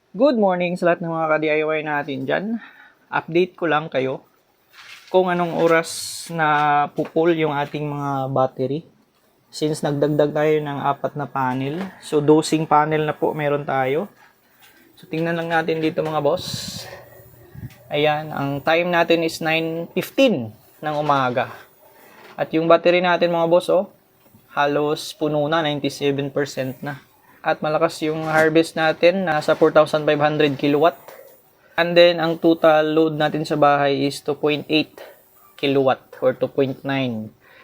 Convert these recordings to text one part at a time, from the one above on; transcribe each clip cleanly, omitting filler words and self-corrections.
Good morning sa lahat ng mga ka-DIY natin dyan. Update ko lang kayo kung anong oras na pupul yung ating mga battery. Since nagdagdag tayo ng 4 na panel. So dosing panel na po meron tayo. So tingnan lang natin dito mga boss. Ayan, ang time natin is 9:15 ng umaga. At yung battery natin mga boss, halos puno na, 97% na. At malakas yung harvest natin, nasa 4,500 kilowatt. And then, ang total load natin sa bahay is 2.8 kilowatt or 2.9.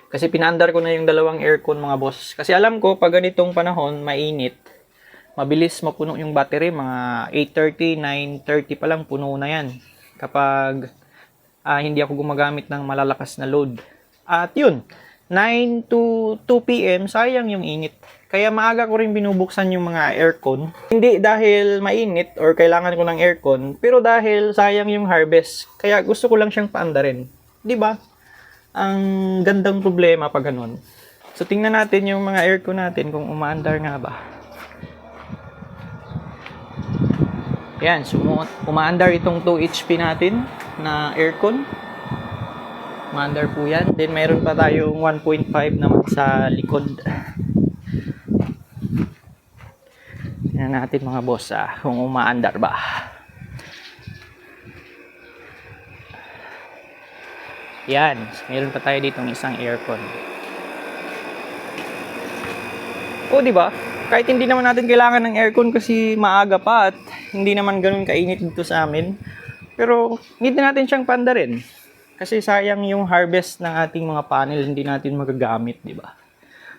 Kasi pinandar ko na yung dalawang aircon mga boss. Kasi alam ko, pag ganitong panahon, mainit, mabilis mapuno yung battery. Mga 8:30, 9:30 pa lang, puno na yan. Kapag hindi ako gumagamit ng malalakas na load. At yun, 9 to 2 p.m., sayang yung init. Kaya maaga ko rin binubuksan yung mga aircon. Hindi dahil mainit or kailangan ko ng aircon, pero dahil sayang yung harvest. Kaya gusto ko lang siyang paandarin. 'Di ba? Ang gandang problema pag ganun. So tingnan natin yung mga aircon natin kung umaandar nga ba. Yan, umaandar itong 2 HP natin na aircon. Umaandar po yan. Then mayroon pa tayong 1.5 naman sa likod. Tingnan natin mga boss kung umaandar ba. Yan, mayroon pa tayo ditong isang aircon. Di ba? Kahit hindi naman natin kailangan ng aircon kasi maaga pa at hindi naman ganoon kainit dito sa amin. Pero need natin siyang paandarin. Kasi sayang yung harvest ng ating mga panel, hindi natin magagamit, di ba?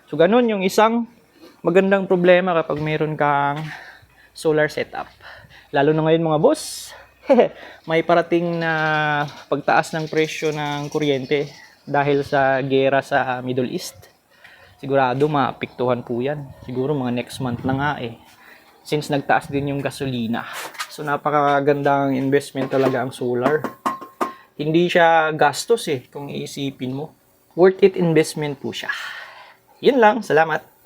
So ganun yung isang magandang problema kapag mayroon kang solar setup. Lalo na ngayon mga boss, may parating na pagtaas ng presyo ng kuryente dahil sa gera sa Middle East. Sigurado maapektuhan po yan. Siguro mga next month na nga Since nagtaas din yung gasolina. So napakagandang investment talaga ang solar. Hindi siya gastos kung iisipin mo. Worth it investment po siya. Yun lang, salamat.